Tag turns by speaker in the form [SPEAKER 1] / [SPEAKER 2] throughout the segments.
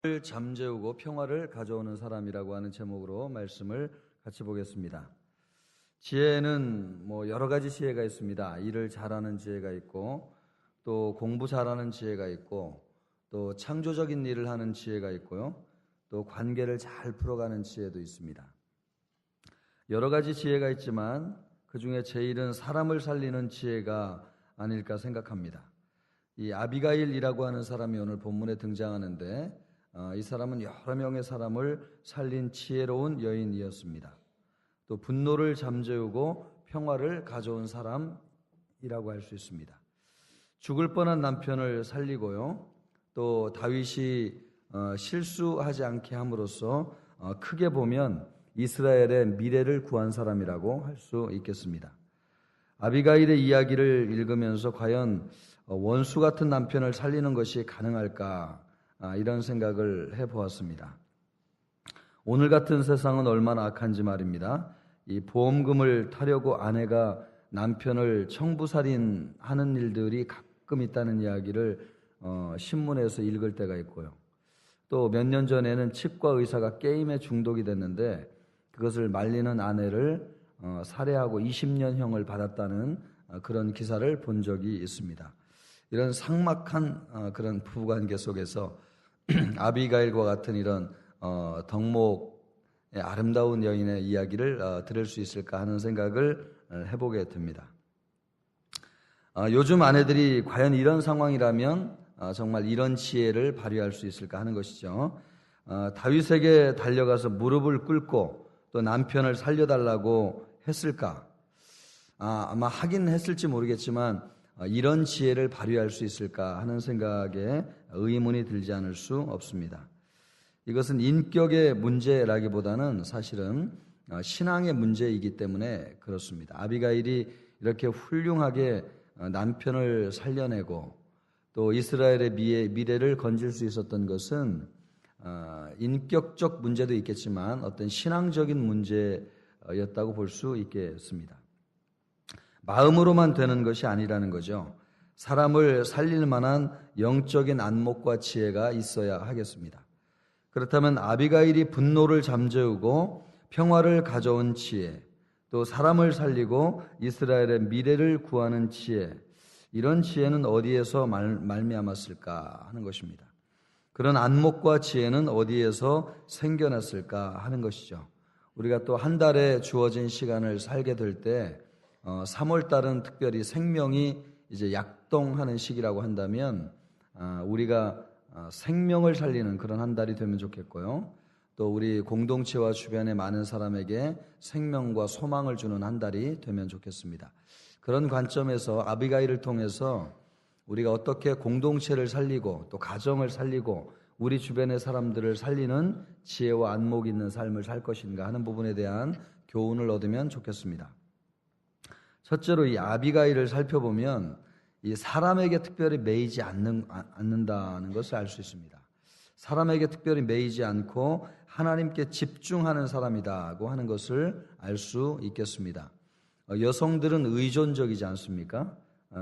[SPEAKER 1] 를 잠재우고 평화를 가져오는 사람이라고 하는 제목으로 말씀을 같이 보겠습니다. 지혜는 여러 가지 지혜가 있습니다. 일을 잘하는 지혜가 있고, 또 공부 잘하는 지혜가 있고, 또 창조적인 일을 하는 지혜가 있고요, 또 관계를 잘 풀어가는 지혜도 있습니다. 여러 가지 지혜가 있지만 그 중에 제일은 사람을 살리는 지혜가 아닐까 생각합니다. 이 아비가일이라고 하는 사람이 오늘 본문에 등장하는데, 이 사람은 여러 명의 사람을 살린 지혜로운 여인이었습니다. 또 분노를 잠재우고 평화를 가져온 사람이라고 할 수 있습니다. 죽을 뻔한 남편을 살리고요, 또 다윗이 실수하지 않게 함으로써 크게 보면 이스라엘의 미래를 구한 사람이라고 할 수 있겠습니다. 아비가일의 이야기를 읽으면서 과연 원수 같은 남편을 살리는 것이 가능할까, 이런 생각을 해보았습니다. 오늘 같은 세상은 얼마나 악한지 말입니다. 이 보험금을 타려고 아내가 남편을 청부살인하는 일들이 가끔 있다는 이야기를 신문에서 읽을 때가 있고요. 또 몇 년 전에는 치과 의사가 게임에 중독이 됐는데 그것을 말리는 아내를 살해하고 20년형을 받았다는 그런 기사를 본 적이 있습니다. 이런 삭막한 그런 부부관계 속에서 아비가일과 같은 이런 덕목의 아름다운 여인의 이야기를 들을 수 있을까 하는 생각을 해보게 됩니다. 요즘 아내들이 과연 이런 상황이라면 정말 이런 지혜를 발휘할 수 있을까 하는 것이죠. 다윗에게 달려가서 무릎을 꿇고 또 남편을 살려달라고 했을까? 아마 하긴 했을지 모르겠지만 이런 지혜를 발휘할 수 있을까 하는 생각에 의문이 들지 않을 수 없습니다. 이것은 인격의 문제라기보다는 사실은 신앙의 문제이기 때문에 그렇습니다. 아비가일이 이렇게 훌륭하게 남편을 살려내고 또 이스라엘의 미래를 건질 수 있었던 것은 인격적 문제도 있겠지만 어떤 신앙적인 문제였다고 볼 수 있겠습니다. 마음으로만 되는 것이 아니라는 거죠. 사람을 살릴 만한 영적인 안목과 지혜가 있어야 하겠습니다. 그렇다면 아비가일이 분노를 잠재우고 평화를 가져온 지혜, 또 사람을 살리고 이스라엘의 미래를 구하는 지혜, 이런 지혜는 어디에서 말미암았을까 하는 것입니다. 그런 안목과 지혜는 어디에서 생겨났을까 하는 것이죠. 우리가 또 한 달에 주어진 시간을 살게 될 때 3월달은 특별히 생명이 이제 약동하는 시기라고 한다면 우리가 생명을 살리는 그런 한 달이 되면 좋겠고요. 또 우리 공동체와 주변의 많은 사람에게 생명과 소망을 주는 한 달이 되면 좋겠습니다. 그런 관점에서 아비가일을 통해서 우리가 어떻게 공동체를 살리고 또 가정을 살리고 우리 주변의 사람들을 살리는 지혜와 안목이 있는 삶을 살 것인가 하는 부분에 대한 교훈을 얻으면 좋겠습니다. 첫째로 이 아비가일을 살펴보면 이 사람에게 특별히 매이지 않는다는 것을 알 수 있습니다. 사람에게 특별히 매이지 않고 하나님께 집중하는 사람이다고 하는 것을 알 수 있겠습니다. 여성들은 의존적이지 않습니까?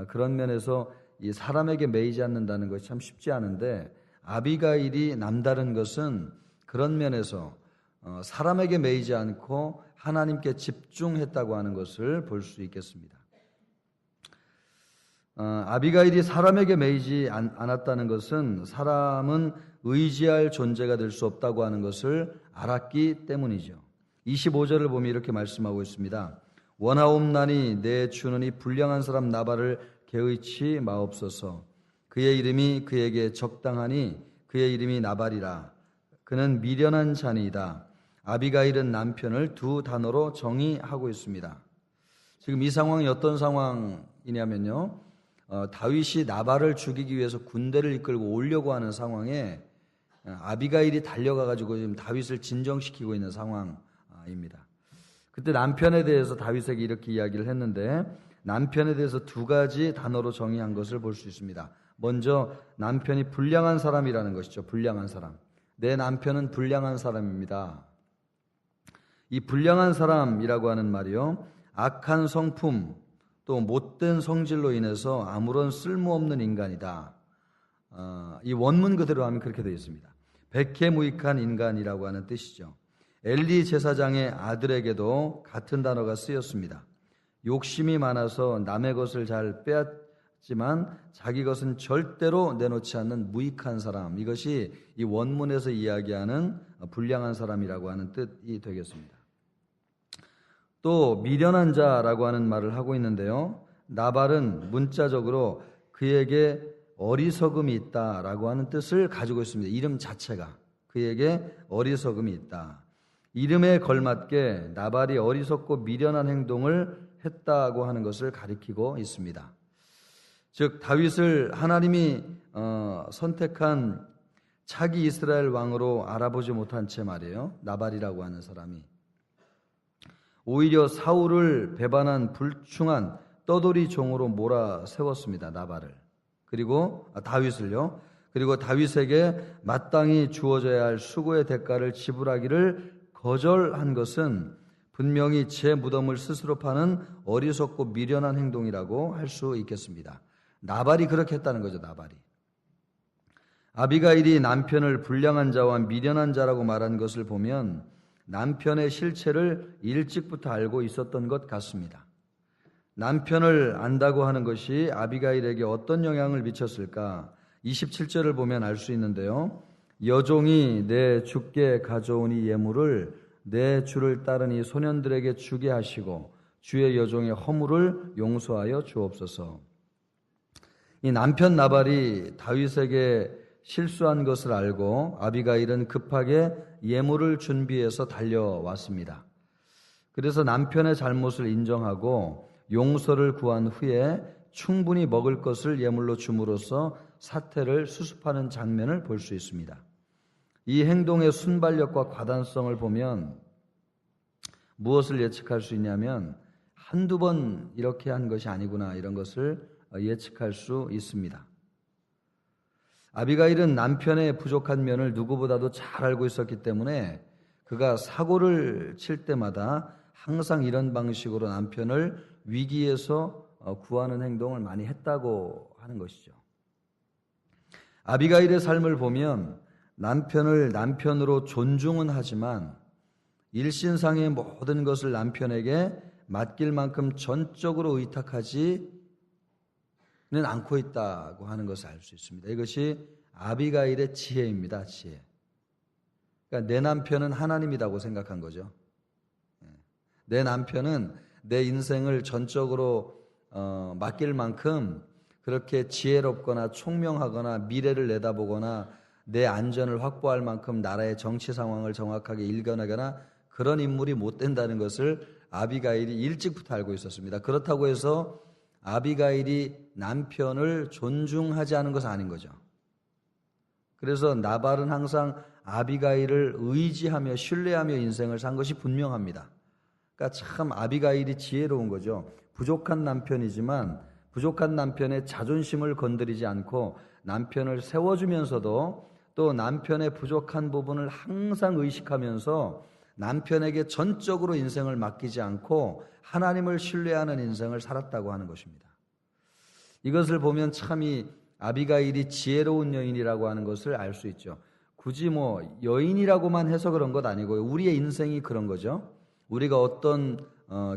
[SPEAKER 1] 그런 면에서 이 사람에게 매이지 않는다는 것이 참 쉽지 않은데 아비가일이 남다른 것은 그런 면에서 사람에게 매이지 않고 하나님께 집중했다고 하는 것을 볼 수 있겠습니다. 아비가일이 사람에게 매이지 않았다는 것은 사람은 의지할 존재가 될 수 없다고 하는 것을 알았기 때문이죠. 25절을 보면 이렇게 말씀하고 있습니다. 원하옵나니 내 주는 이 불량한 사람 나발을 개의치 마옵소서. 그의 이름이 그에게 적당하니 그의 이름이 나발이라. 그는 미련한 자니이다. 아비가일은 남편을 두 단어로 정의하고 있습니다. 지금 이 상황이 어떤 상황이냐면요, 다윗이 나발을 죽이기 위해서 군대를 이끌고 오려고 하는 상황에 아비가일이 달려가가지고 지금 다윗을 진정시키고 있는 상황입니다. 그때 남편에 대해서 다윗에게 이렇게 이야기를 했는데 남편에 대해서 두 가지 단어로 정의한 것을 볼 수 있습니다. 먼저 남편이 불량한 사람이라는 것이죠. 불량한 사람. 내 남편은 불량한 사람입니다. 이 불량한 사람이라고 하는 말이요, 악한 성품 또 못된 성질로 인해서 아무런 쓸모없는 인간이다. 이 원문 그대로 하면 그렇게 되어 있습니다. 백해무익한 인간이라고 하는 뜻이죠. 엘리 제사장의 아들에게도 같은 단어가 쓰였습니다. 욕심이 많아서 남의 것을 잘 빼앗지만 자기 것은 절대로 내놓지 않는 무익한 사람, 이것이 이 원문에서 이야기하는 불량한 사람이라고 하는 뜻이 되겠습니다. 또 미련한 자라고 하는 말을 하고 있는데요, 나발은 문자적으로 그에게 어리석음이 있다라고 하는 뜻을 가지고 있습니다. 이름 자체가 그에게 어리석음이 있다. 이름에 걸맞게 나발이 어리석고 미련한 행동을 했다고 하는 것을 가리키고 있습니다. 즉 다윗을 하나님이 선택한 차기 이스라엘 왕으로 알아보지 못한 채 말이에요, 나발이라고 하는 사람이 오히려 사울을 배반한 불충한 떠돌이 종으로 몰아세웠습니다. 나발을. 그리고 다윗을요. 그리고 다윗에게 마땅히 주어져야 할 수고의 대가를 지불하기를 거절한 것은 분명히 제 무덤을 스스로 파는 어리석고 미련한 행동이라고 할 수 있겠습니다. 나발이 그렇게 했다는 거죠. 나발이. 아비가일이 남편을 불량한 자와 미련한 자라고 말한 것을 보면 남편의 실체를 일찍부터 알고 있었던 것 같습니다. 남편을 안다고 하는 것이 아비가일에게 어떤 영향을 미쳤을까? 27절을 보면 알 수 있는데요. 여종이 내 주께 가져온 이 예물을 내 주를 따른 이 소년들에게 주게 하시고 주의 여종의 허물을 용서하여 주옵소서. 이 남편 나발이 다윗에게 실수한 것을 알고 아비가일은 급하게 예물을 준비해서 달려왔습니다. 그래서 남편의 잘못을 인정하고 용서를 구한 후에 충분히 먹을 것을 예물로 줌으로써 사태를 수습하는 장면을 볼 수 있습니다. 이 행동의 순발력과 과단성을 보면 무엇을 예측할 수 있냐면 한두 번 이렇게 한 것이 아니구나, 이런 것을 예측할 수 있습니다. 아비가일은 남편의 부족한 면을 누구보다도 잘 알고 있었기 때문에 그가 사고를 칠 때마다 항상 이런 방식으로 남편을 위기에서 구하는 행동을 많이 했다고 하는 것이죠. 아비가일의 삶을 보면 남편을 남편으로 존중은 하지만 일신상의 모든 것을 남편에게 맡길 만큼 전적으로 의탁하지는 않고 있다고 하는 것을 알 수 있습니다. 이것이 아비가일의 지혜입니다. 지혜. 그러니까 내 남편은 하나님이라고 생각한 거죠. 내 남편은 내 인생을 전적으로 맡길 만큼 그렇게 지혜롭거나 총명하거나 미래를 내다보거나 내 안전을 확보할 만큼 나라의 정치 상황을 정확하게 읽어내거나 그런 인물이 못 된다는 것을 아비가일이 일찍부터 알고 있었습니다. 그렇다고 해서 아비가일이 남편을 존중하지 않은 것은 아닌 거죠. 그래서 나발은 항상 아비가일을 의지하며 신뢰하며 인생을 산 것이 분명합니다. 그러니까 참 아비가일이 지혜로운 거죠. 부족한 남편이지만 부족한 남편의 자존심을 건드리지 않고 남편을 세워주면서도 또 남편의 부족한 부분을 항상 의식하면서 남편에게 전적으로 인생을 맡기지 않고 하나님을 신뢰하는 인생을 살았다고 하는 것입니다. 이것을 보면 참 이 아비가일이 지혜로운 여인이라고 하는 것을 알 수 있죠. 굳이 여인이라고만 해서 그런 것 아니고요. 우리의 인생이 그런 거죠. 우리가 어떤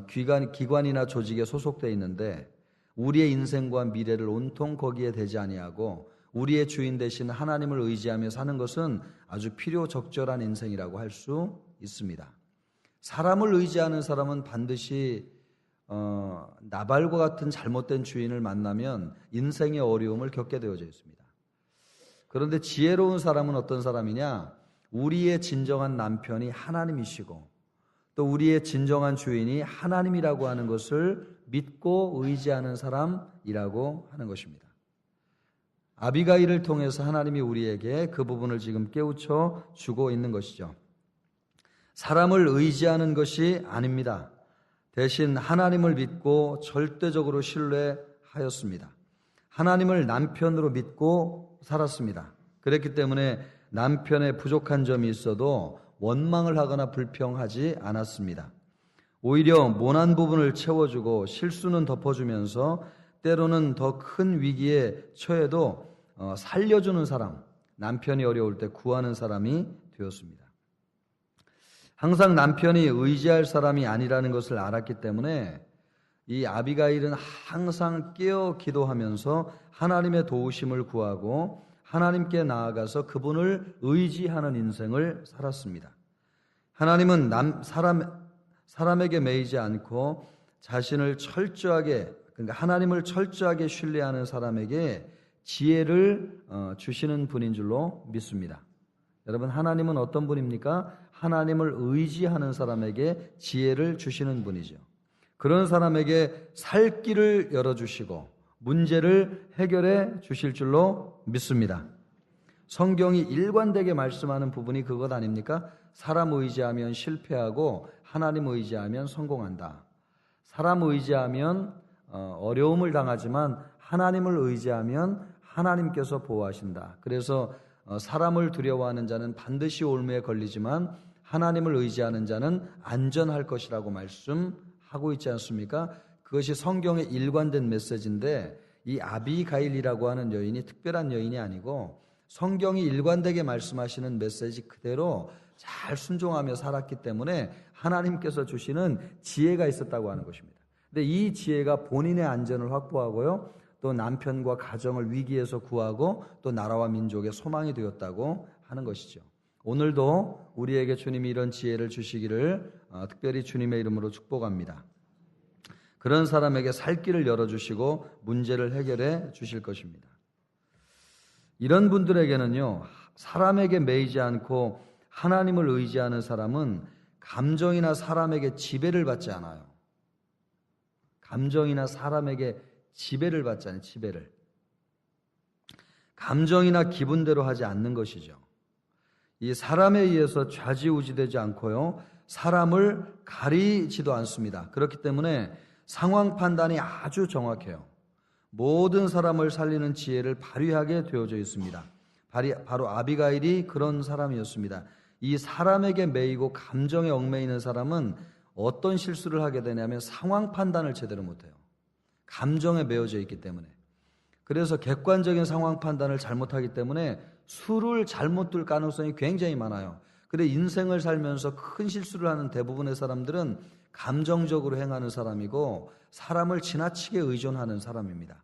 [SPEAKER 1] 기관이나 조직에 소속되어 있는데 우리의 인생과 미래를 온통 거기에 대지 아니하고 우리의 주인 되신 하나님을 의지하며 사는 것은 아주 필요적절한 인생이라고 할 수 있습니다. 사람을 의지하는 사람은 반드시 나발과 같은 잘못된 주인을 만나면 인생의 어려움을 겪게 되어져 있습니다. 그런데 지혜로운 사람은 어떤 사람이냐? 우리의 진정한 남편이 하나님이시고 또 우리의 진정한 주인이 하나님이라고 하는 것을 믿고 의지하는 사람이라고 하는 것입니다. 아비가일을 통해서 하나님이 우리에게 그 부분을 지금 깨우쳐 주고 있는 것이죠. 사람을 의지하는 것이 아닙니다. 대신 하나님을 믿고 절대적으로 신뢰하였습니다. 하나님을 남편으로 믿고 살았습니다. 그랬기 때문에 남편의 부족한 점이 있어도 원망을 하거나 불평하지 않았습니다. 오히려 모난 부분을 채워주고 실수는 덮어주면서 때로는 더 큰 위기에 처해도 살려주는 사람, 남편이 어려울 때 구하는 사람이 되었습니다. 항상 남편이 의지할 사람이 아니라는 것을 알았기 때문에 이 아비가일은 항상 깨어 기도하면서 하나님의 도우심을 구하고 하나님께 나아가서 그분을 의지하는 인생을 살았습니다. 하나님은 사람에게 매이지 않고 자신을 철저하게, 그러니까 하나님을 철저하게 신뢰하는 사람에게 지혜를 주시는 분인 줄로 믿습니다. 여러분, 하나님은 어떤 분입니까? 하나님을 의지하는 사람에게 지혜를 주시는 분이죠. 그런 사람에게 살 길을 열어주시고 문제를 해결해 주실 줄로 믿습니다. 성경이 일관되게 말씀하는 부분이 그것 아닙니까? 사람 의지하면 실패하고 하나님 의지하면 성공한다. 사람 의지하면 어려움을 당하지만 하나님을 의지하면 하나님께서 보호하신다. 그래서 사람을 두려워하는 자는 반드시 올무에 걸리지만 하나님을 의지하는 자는 안전할 것이라고 말씀하고 있지 않습니까? 그것이 성경의 일관된 메시지인데 이 아비가일이라고 하는 여인이 특별한 여인이 아니고 성경이 일관되게 말씀하시는 메시지 그대로 잘 순종하며 살았기 때문에 하나님께서 주시는 지혜가 있었다고 하는 것입니다. 근데 이 지혜가 본인의 안전을 확보하고요, 또 남편과 가정을 위기에서 구하고 또 나라와 민족의 소망이 되었다고 하는 것이죠. 오늘도 우리에게 주님이 이런 지혜를 주시기를 특별히 주님의 이름으로 축복합니다. 그런 사람에게 살 길을 열어주시고 문제를 해결해 주실 것입니다. 이런 분들에게는요, 사람에게 매이지 않고 하나님을 의지하는 사람은 감정이나 사람에게 지배를 받지 않아요. 감정이나 사람에게 지배를 받지 않아요. 지배를. 감정이나 기분대로 하지 않는 것이죠. 이 사람에 의해서 좌지우지되지 않고요, 사람을 가리지도 않습니다. 그렇기 때문에 상황 판단이 아주 정확해요. 모든 사람을 살리는 지혜를 발휘하게 되어져 있습니다. 바로 아비가일이 그런 사람이었습니다. 이 사람에게 매이고 감정에 얽매이는 사람은 어떤 실수를 하게 되냐면 상황 판단을 제대로 못해요. 감정에 매여져 있기 때문에. 그래서 객관적인 상황 판단을 잘못하기 때문에 수를 잘못 둘 가능성이 굉장히 많아요. 그런데 인생을 살면서 큰 실수를 하는 대부분의 사람들은 감정적으로 행하는 사람이고 사람을 지나치게 의존하는 사람입니다.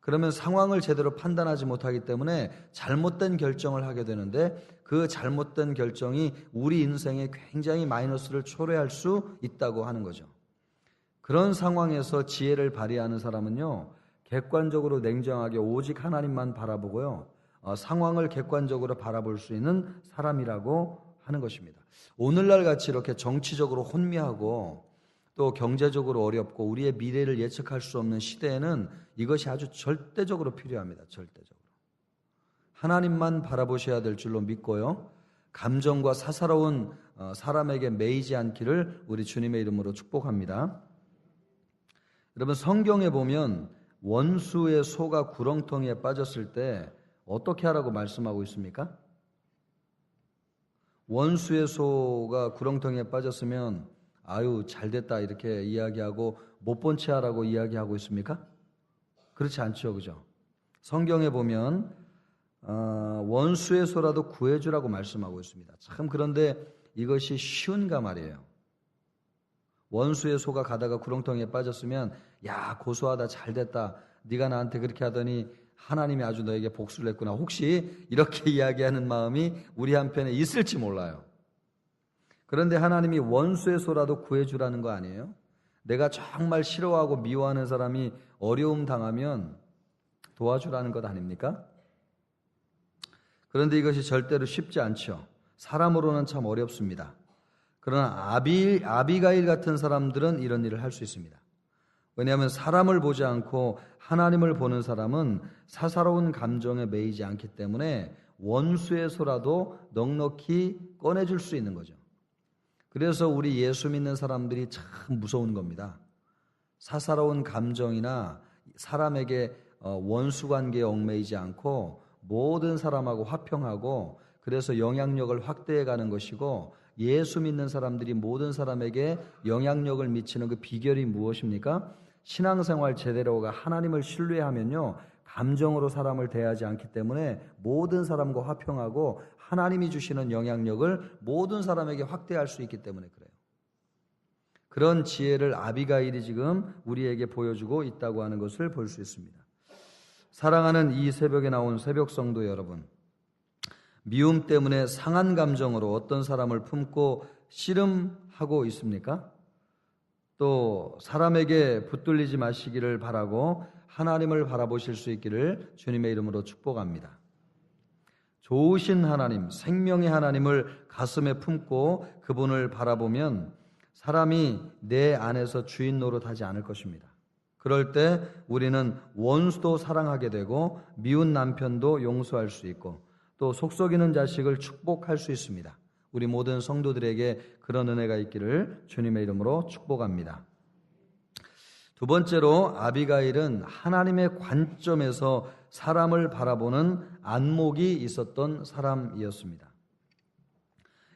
[SPEAKER 1] 그러면 상황을 제대로 판단하지 못하기 때문에 잘못된 결정을 하게 되는데 그 잘못된 결정이 우리 인생에 굉장히 마이너스를 초래할 수 있다고 하는 거죠. 그런 상황에서 지혜를 발휘하는 사람은요, 객관적으로 냉정하게 오직 하나님만 바라보고요, 상황을 객관적으로 바라볼 수 있는 사람이라고 하는 것입니다. 오늘날 같이 이렇게 정치적으로 혼미하고 또 경제적으로 어렵고 우리의 미래를 예측할 수 없는 시대에는 이것이 아주 절대적으로 필요합니다. 절대적으로. 하나님만 바라보셔야 될 줄로 믿고요, 감정과 사사로운 사람에게 매이지 않기를 우리 주님의 이름으로 축복합니다. 여러분, 성경에 보면 원수의 소가 구렁텅이에 빠졌을 때 어떻게 하라고 말씀하고 있습니까? 원수의 소가 구렁텅이에 빠졌으면 아유 잘됐다 이렇게 이야기하고 못 본 채 하라고 이야기하고 있습니까? 그렇지 않죠, 그죠? 성경에 보면 원수의 소라도 구해주라고 말씀하고 있습니다. 참 그런데 이것이 쉬운가 말이에요. 원수의 소가 가다가 구렁텅이에 빠졌으면 야 고소하다 잘됐다 네가 나한테 그렇게 하더니 하나님이 아주 너에게 복수를 했구나, 혹시 이렇게 이야기하는 마음이 우리 한편에 있을지 몰라요. 그런데 하나님이 원수의 소라도 구해주라는 거 아니에요? 내가 정말 싫어하고 미워하는 사람이 어려움 당하면 도와주라는 것 아닙니까? 그런데 이것이 절대로 쉽지 않죠. 사람으로는 참 어렵습니다. 그러나 아비가일 같은 사람들은 이런 일을 할 수 있습니다. 왜냐하면 사람을 보지 않고 하나님을 보는 사람은 사사로운 감정에 매이지 않기 때문에 원수의 소라도 넉넉히 꺼내줄 수 있는 거죠. 그래서 우리 예수 믿는 사람들이 참 무서운 겁니다. 사사로운 감정이나 사람에게 원수 관계에 얽매이지 않고 모든 사람하고 화평하고 그래서 영향력을 확대해 가는 것이고, 예수 믿는 사람들이 모든 사람에게 영향력을 미치는 그 비결이 무엇입니까? 신앙생활 제대로가 하나님을 신뢰하면요, 감정으로 사람을 대하지 않기 때문에 모든 사람과 화평하고 하나님이 주시는 영향력을 모든 사람에게 확대할 수 있기 때문에 그래요. 그런 지혜를 아비가일이 지금 우리에게 보여주고 있다고 하는 것을 볼 수 있습니다. 사랑하는 이 새벽에 나온 새벽 성도 여러분, 미움 때문에 상한 감정으로 어떤 사람을 품고 씨름하고 있습니까? 또 사람에게 붙들리지 마시기를 바라고 하나님을 바라보실 수 있기를 주님의 이름으로 축복합니다. 좋으신 하나님, 생명의 하나님을 가슴에 품고 그분을 바라보면 사람이 내 안에서 주인 노릇하지 않을 것입니다. 그럴 때 우리는 원수도 사랑하게 되고 미운 남편도 용서할 수 있고 또 속썩이는 자식을 축복할 수 있습니다. 우리 모든 성도들에게 그런 은혜가 있기를 주님의 이름으로 축복합니다. 두 번째로 아비가일은 하나님의 관점에서 사람을 바라보는 안목이 있었던 사람이었습니다.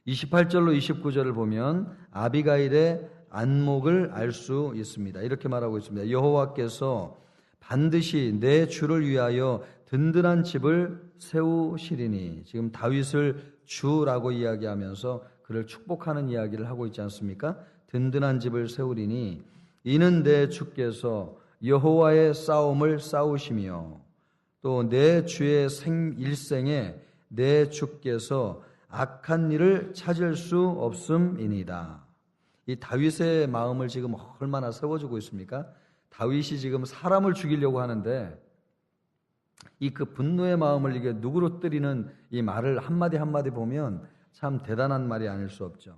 [SPEAKER 1] 28절로 29절을 보면 아비가일의 안목을 알 수 있습니다. 이렇게 말하고 있습니다. 여호와께서 반드시 내 주를 위하여 든든한 집을 세우시리니, 지금 다윗을 주라고 이야기하면서 그를 축복하는 이야기를 하고 있지 않습니까? 든든한 집을 세우리니 이는 내 주께서 여호와의 싸움을 싸우시며 또 내 주의 일생에 내 주께서 악한 일을 찾을 수 없음이니이다. 이 다윗의 마음을 지금 얼마나 세워주고 있습니까? 다윗이 지금 사람을 죽이려고 하는데 이 그 분노의 마음을 이게 누그러뜨리는 이 말을 한마디 한마디 보면 참 대단한 말이 아닐 수 없죠.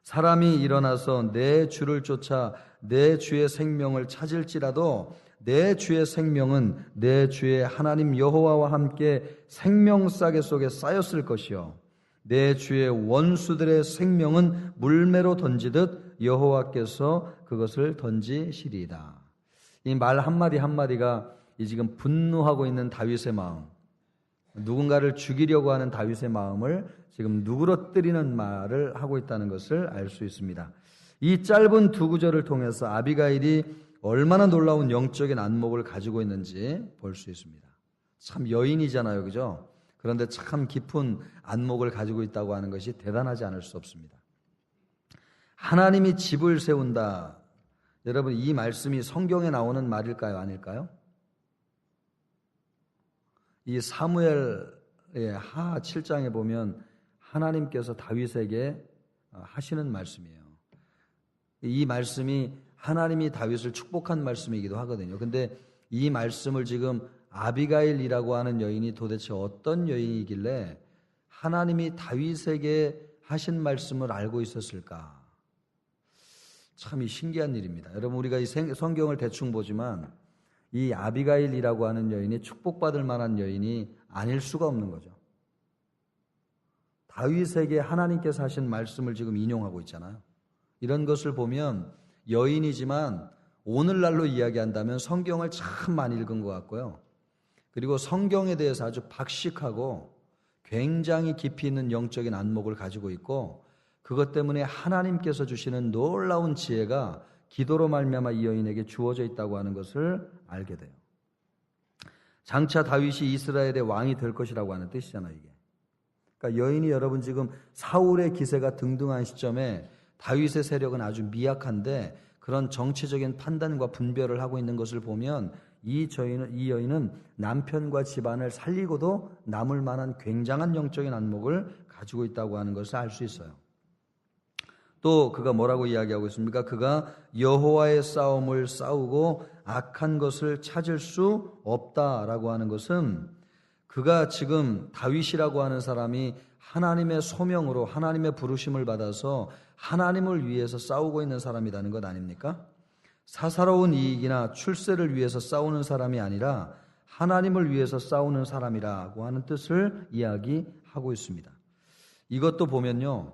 [SPEAKER 1] 사람이 일어나서 내 주를 쫓아 내 주의 생명을 찾을지라도 내 주의 생명은 내 주의 하나님 여호와와 함께 생명싸개 속에 쌓였을 것이요 내 주의 원수들의 생명은 물매로 던지듯 여호와께서 그것을 던지시리이다. 이 말 한마디 한마디가 이 지금 분노하고 있는 다윗의 마음, 누군가를 죽이려고 하는 다윗의 마음을 지금 누그러뜨리는 말을 하고 있다는 것을 알 수 있습니다. 이 짧은 두 구절을 통해서 아비가일이 얼마나 놀라운 영적인 안목을 가지고 있는지 볼 수 있습니다. 참 여인이잖아요, 그죠? 그런데 참 깊은 안목을 가지고 있다고 하는 것이 대단하지 않을 수 없습니다. 하나님이 집을 세운다. 여러분, 이 말씀이 성경에 나오는 말일까요, 아닐까요? 이 사무엘의 하 7장에 보면 하나님께서 다윗에게 하시는 말씀이에요. 이 말씀이 하나님이 다윗을 축복한 말씀이기도 하거든요. 근데 이 말씀을 지금 아비가일이라고 하는 여인이 도대체 어떤 여인이길래 하나님이 다윗에게 하신 말씀을 알고 있었을까? 참 신기한 일입니다. 여러분, 우리가 이 성경을 대충 보지만 이 아비가일이라고 하는 여인이 축복받을 만한 여인이 아닐 수가 없는 거죠. 다윗에게 하나님께서 하신 말씀을 지금 인용하고 있잖아요. 이런 것을 보면 여인이지만 오늘날로 이야기한다면 성경을 참 많이 읽은 것 같고요. 그리고 성경에 대해서 아주 박식하고 굉장히 깊이 있는 영적인 안목을 가지고 있고 그것 때문에 하나님께서 주시는 놀라운 지혜가 기도로 말미암아 이 여인에게 주어져 있다고 하는 것을 알게 돼요. 장차 다윗이 이스라엘의 왕이 될 것이라고 하는 뜻이잖아요, 이게. 그러니까 여인이 여러분 지금 사울의 기세가 등등한 시점에 다윗의 세력은 아주 미약한데 그런 정치적인 판단과 분별을 하고 있는 것을 보면 이 여인은 남편과 집안을 살리고도 남을 만한 굉장한 영적인 안목을 가지고 있다고 하는 것을 알 수 있어요. 또 그가 뭐라고 이야기하고 있습니까? 그가 여호와의 싸움을 싸우고 악한 것을 찾을 수 없다라고 하는 것은 그가 지금 다윗이라고 하는 사람이 하나님의 소명으로 하나님의 부르심을 받아서 하나님을 위해서 싸우고 있는 사람이라는 것 아닙니까? 사사로운 이익이나 출세를 위해서 싸우는 사람이 아니라 하나님을 위해서 싸우는 사람이라고 하는 뜻을 이야기하고 있습니다. 이것도 보면요,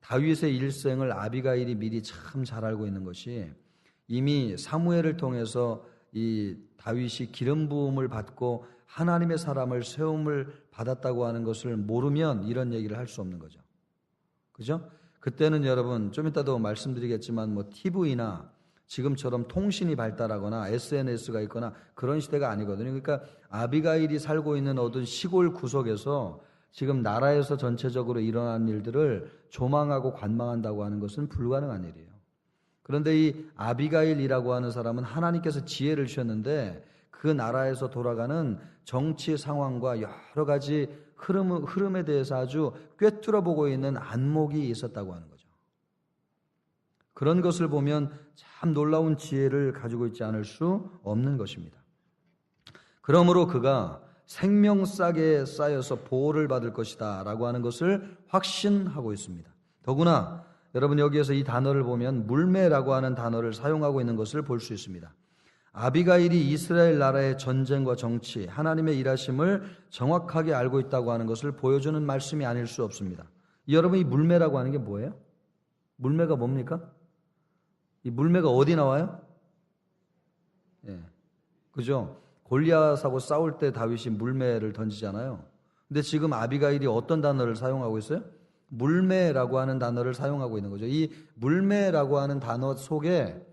[SPEAKER 1] 다윗의 일생을 아비가일이 미리 참 잘 알고 있는 것이 이미 사무엘을 통해서 이 다윗이 기름 부음을 받고 하나님의 사람을 세움을 받았다고 하는 것을 모르면 이런 얘기를 할 수 없는 거죠. 그죠? 그때는 여러분 좀 이따도 말씀드리겠지만 TV나 지금처럼 통신이 발달하거나 SNS가 있거나 그런 시대가 아니거든요. 그러니까 아비가일이 살고 있는 어떤 시골 구석에서 지금 나라에서 전체적으로 일어난 일들을 조망하고 관망한다고 하는 것은 불가능한 일이에요. 그런데 이 아비가일이라고 하는 사람은 하나님께서 지혜를 주셨는데 그 나라에서 돌아가는 정치 상황과 여러 가지 흐름에 대해서 아주 꿰뚫어 보고 있는 안목이 있었다고 하는 거죠. 그런 것을 보면 참 놀라운 지혜를 가지고 있지 않을 수 없는 것입니다. 그러므로 그가 생명싸게 쌓여서 보호를 받을 것이다 라고 하는 것을 확신하고 있습니다. 더구나 여러분 여기에서 이 단어를 보면 물매라고 하는 단어를 사용하고 있는 것을 볼 수 있습니다. 아비가일이 이스라엘 나라의 전쟁과 정치, 하나님의 일하심을 정확하게 알고 있다고 하는 것을 보여주는 말씀이 아닐 수 없습니다. 여러분 이 물매라고 하는 게 뭐예요? 물매가 뭡니까? 이 물매가 어디 나와요? 예, 그죠? 골리앗하고 싸울 때 다윗이 물매를 던지잖아요. 근데 지금 아비가일이 어떤 단어를 사용하고 있어요? 물매라고 하는 단어를 사용하고 있는 거죠. 이 물매라고 하는 단어 속에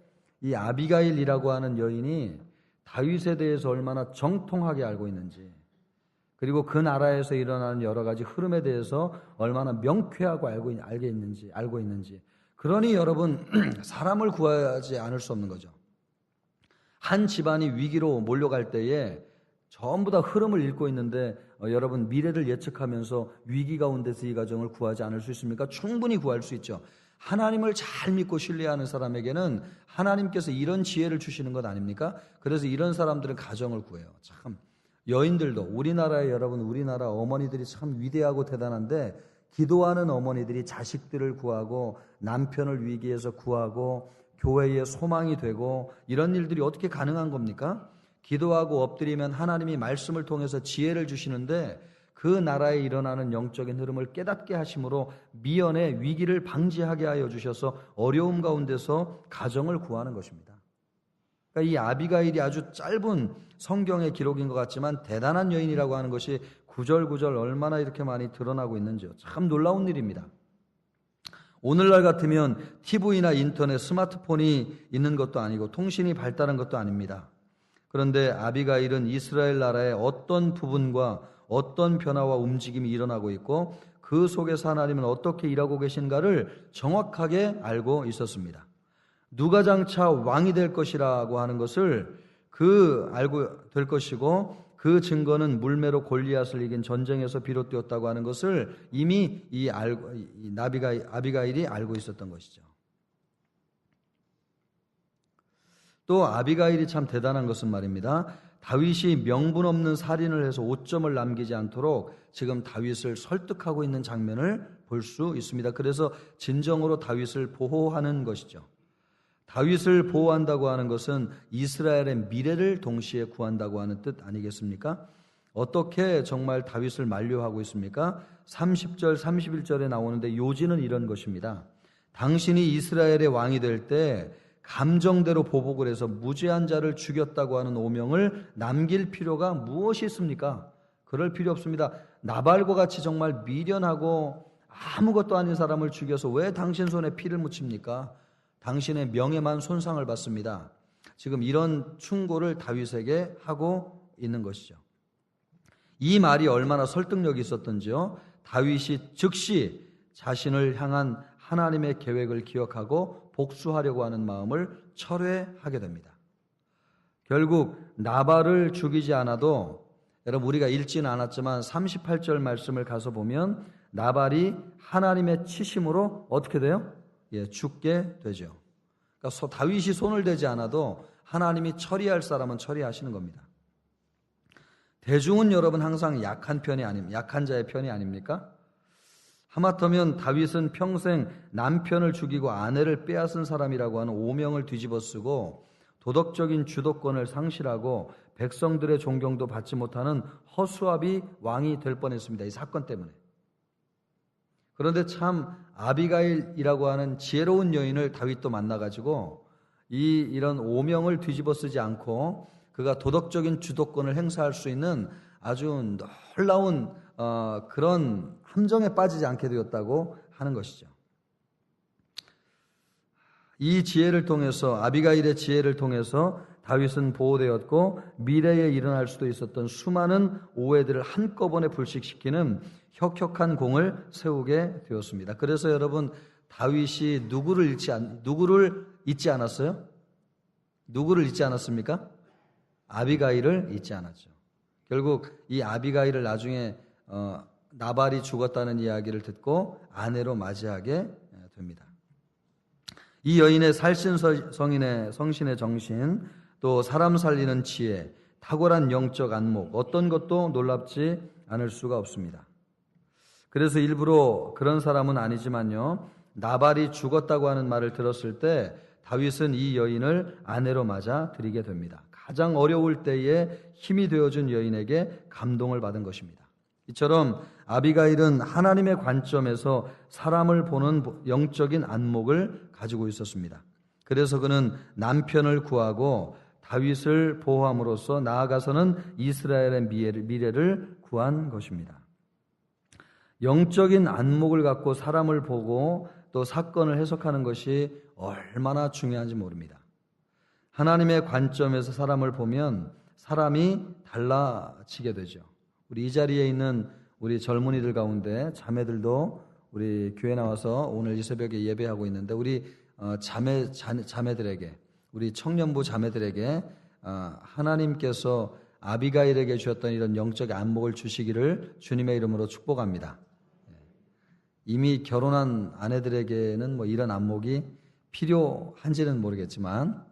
[SPEAKER 1] 이 아비가일이라고 하는 여인이 다윗에 대해서 얼마나 정통하게 알고 있는지, 그리고 그 나라에서 일어나는 여러 가지 흐름에 대해서 얼마나 명쾌하고 알고 있는지. 그러니 여러분 사람을 구하지 않을 수 없는 거죠. 한 집안이 위기로 몰려갈 때에 전부 다 흐름을 읽고 있는데 여러분 미래를 예측하면서 위기 가운데서 이 가정을 구하지 않을 수 있습니까? 충분히 구할 수 있죠. 하나님을 잘 믿고 신뢰하는 사람에게는 하나님께서 이런 지혜를 주시는 것 아닙니까? 그래서 이런 사람들은 가정을 구해요. 참 여인들도 우리나라의 여러분 우리나라 어머니들이 참 위대하고 대단한데 기도하는 어머니들이 자식들을 구하고 남편을 위기에서 구하고 교회의 소망이 되고 이런 일들이 어떻게 가능한 겁니까? 기도하고 엎드리면 하나님이 말씀을 통해서 지혜를 주시는데 그 나라에 일어나는 영적인 흐름을 깨닫게 하심으로 미연에 위기를 방지하게 하여 주셔서 어려움 가운데서 가정을 구하는 것입니다. 그러니까 이 아비가일이 아주 짧은 성경의 기록인 것 같지만 대단한 여인이라고 하는 것이 구절구절 얼마나 이렇게 많이 드러나고 있는지요. 참 놀라운 일입니다. 오늘날 같으면 TV나 인터넷, 스마트폰이 있는 것도 아니고 통신이 발달한 것도 아닙니다. 그런데 아비가일은 이스라엘 나라의 어떤 부분과 어떤 변화와 움직임이 일어나고 있고 그 속에서 하나님은 어떻게 일하고 계신가를 정확하게 알고 있었습니다. 누가 장차 왕이 될 것이라고 하는 것을 알고 될 것이고 그 증거는 물매로 골리앗을 이긴 전쟁에서 비롯되었다고 하는 것을 이미 아비가일이 알고 있었던 것이죠. 또 아비가일이 참 대단한 것은 말입니다. 다윗이 명분 없는 살인을 해서 오점을 남기지 않도록 지금 다윗을 설득하고 있는 장면을 볼 수 있습니다. 그래서 진정으로 다윗을 보호하는 것이죠. 다윗을 보호한다고 하는 것은 이스라엘의 미래를 동시에 구한다고 하는 뜻 아니겠습니까? 어떻게 정말 다윗을 만류하고 있습니까? 30절, 31절에 나오는데 요지는 이런 것입니다. 당신이 이스라엘의 왕이 될 때 감정대로 보복을 해서 무죄한 자를 죽였다고 하는 오명을 남길 필요가 무엇이 있습니까? 그럴 필요 없습니다. 나발과 같이 정말 미련하고 아무것도 아닌 사람을 죽여서 왜 당신 손에 피를 묻힙니까? 당신의 명예만 손상을 받습니다. 지금 이런 충고를 다윗에게 하고 있는 것이죠. 이 말이 얼마나 설득력이 있었던지요. 다윗이 즉시 자신을 향한 하나님의 계획을 기억하고 복수하려고 하는 마음을 철회하게 됩니다. 결국 나발을 죽이지 않아도 여러분 우리가 읽지는 않았지만 38절 말씀을 가서 보면 나발이 하나님의 치심으로 어떻게 돼요? 죽게 되죠. 그러니까 다윗이 손을 대지 않아도 하나님이 처리할 사람은 처리하시는 겁니다. 대중은 여러분 항상 약한 자의 편이 아닙니까? 하마터면 다윗은 평생 남편을 죽이고 아내를 빼앗은 사람이라고 하는 오명을 뒤집어쓰고 도덕적인 주도권을 상실하고 백성들의 존경도 받지 못하는 허수아비 왕이 될 뻔했습니다. 이 사건 때문에. 그런데 참 아비가일이라고 하는 지혜로운 여인을 다윗도 만나가지고 이런 오명을 뒤집어쓰지 않고 그가 도덕적인 주도권을 행사할 수 있는 아주 놀라운 그런 함정에 빠지지 않게 되었다고 하는 것이죠. 이 지혜를 통해서, 아비가일의 지혜를 통해서 다윗은 보호되었고 미래에 일어날 수도 있었던 수많은 오해들을 한꺼번에 불식시키는 혁혁한 공을 세우게 되었습니다. 그래서 여러분, 다윗이 누구를 잊지 않았어요? 누구를 잊지 않았습니까? 아비가일을 잊지 않았죠. 결국 이 아비가일을 나중에 나발이 죽었다는 이야기를 듣고 아내로 맞이하게 됩니다. 이 여인의 살신성인의 성신의 정신, 또 사람 살리는 지혜, 탁월한 영적 안목, 어떤 것도 놀랍지 않을 수가 없습니다. 그래서 일부러 그런 사람은 아니지만요, 나발이 죽었다고 하는 말을 들었을 때 다윗은 이 여인을 아내로 맞아 드리게 됩니다. 가장 어려울 때에 힘이 되어준 여인에게 감동을 받은 것입니다. 이처럼 아비가일은 하나님의 관점에서 사람을 보는 영적인 안목을 가지고 있었습니다. 그래서 그는 남편을 구하고 다윗을 보호함으로써 나아가서는 이스라엘의 미래를 구한 것입니다. 영적인 안목을 갖고 사람을 보고 또 사건을 해석하는 것이 얼마나 중요한지 모릅니다. 하나님의 관점에서 사람을 보면 사람이 달라지게 되죠. 우리 이 자리에 있는 우리 젊은이들 가운데 자매들도 우리 교회 나와서 오늘 이 새벽에 예배하고 있는데 우리 자매들에게, 우리 청년부 자매들에게 하나님께서 아비가일에게 주셨던 이런 영적 안목을 주시기를 주님의 이름으로 축복합니다. 이미 결혼한 아내들에게는 이런 안목이 필요한지는 모르겠지만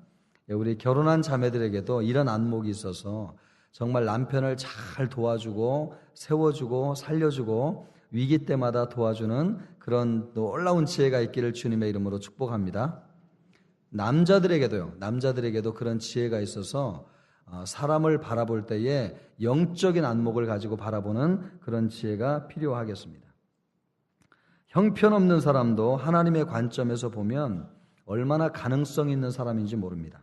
[SPEAKER 1] 우리 결혼한 자매들에게도 이런 안목이 있어서 정말 남편을 잘 도와주고 세워주고 살려주고 위기 때마다 도와주는 그런 놀라운 지혜가 있기를 주님의 이름으로 축복합니다. 남자들에게도 그런 지혜가 있어서 사람을 바라볼 때에 영적인 안목을 가지고 바라보는 그런 지혜가 필요하겠습니다. 형편없는 사람도 하나님의 관점에서 보면 얼마나 가능성 있는 사람인지 모릅니다.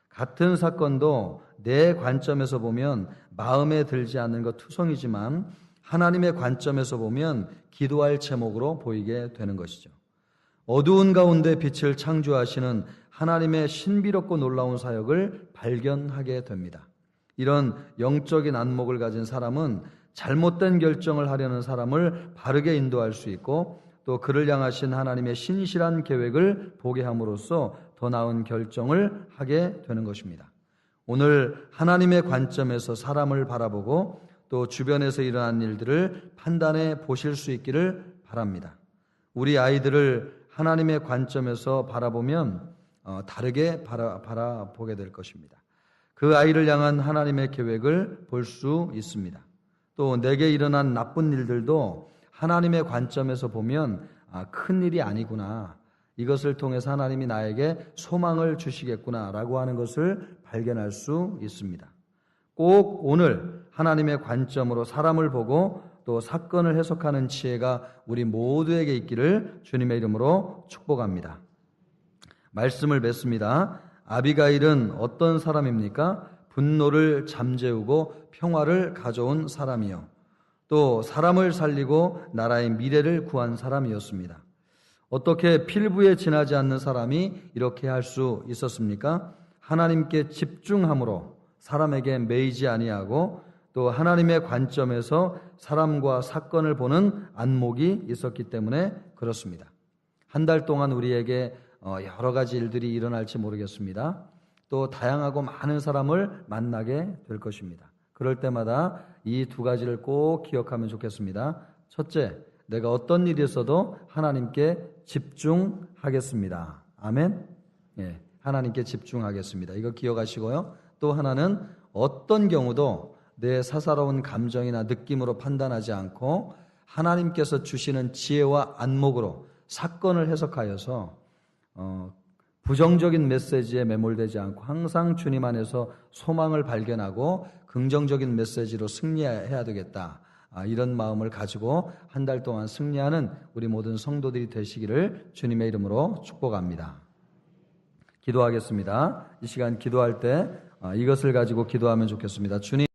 [SPEAKER 1] 같은 사건도 내 관점에서 보면 마음에 들지 않는 것 투성이지만 하나님의 관점에서 보면 기도할 제목으로 보이게 되는 것이죠. 어두운 가운데 빛을 창조하시는 하나님의 신비롭고 놀라운 사역을 발견하게 됩니다. 이런 영적인 안목을 가진 사람은 잘못된 결정을 하려는 사람을 바르게 인도할 수 있고 또 그를 향하신 하나님의 신실한 계획을 보게 함으로써 더 나은 결정을 하게 되는 것입니다. 오늘 하나님의 관점에서 사람을 바라보고 또 주변에서 일어난 일들을 판단해 보실 수 있기를 바랍니다. 우리 아이들을 하나님의 관점에서 바라보면 다르게 바라보게 될 것입니다. 그 아이를 향한 하나님의 계획을 볼 수 있습니다. 또 내게 일어난 나쁜 일들도 하나님의 관점에서 보면 큰 일이 아니구나. 이것을 통해서 하나님이 나에게 소망을 주시겠구나 라고 하는 것을 발견할 수 있습니다. 꼭 오늘 하나님의 관점으로 사람을 보고 또 사건을 해석하는 지혜가 우리 모두에게 있기를 주님의 이름으로 축복합니다. 말씀을 맺습니다. 아비가일은 어떤 사람입니까? 분노를 잠재우고 평화를 가져온 사람이요. 또 사람을 살리고 나라의 미래를 구한 사람이었습니다. 어떻게 필부에 지나지 않는 사람이 이렇게 할 수 있었습니까? 하나님께 집중함으로 사람에게 매이지 아니하고 또 하나님의 관점에서 사람과 사건을 보는 안목이 있었기 때문에 그렇습니다. 한 달 동안 우리에게 여러 가지 일들이 일어날지 모르겠습니다. 또 다양하고 많은 사람을 만나게 될 것입니다. 그럴 때마다 이 두 가지를 꼭 기억하면 좋겠습니다. 첫째, 내가 어떤 일이 있어도 하나님께 집중하겠습니다. 아멘. 예, 하나님께 집중하겠습니다. 이거 기억하시고요. 또 하나는 어떤 경우도 내 사사로운 감정이나 느낌으로 판단하지 않고 하나님께서 주시는 지혜와 안목으로 사건을 해석하여서 부정적인 메시지에 매몰되지 않고 항상 주님 안에서 소망을 발견하고 긍정적인 메시지로 승리해야 되겠다. 이런 마음을 가지고 한 달 동안 승리하는 우리 모든 성도들이 되시기를 주님의 이름으로 축복합니다. 기도하겠습니다. 이 시간 기도할 때 이것을 가지고 기도하면 좋겠습니다. 주님,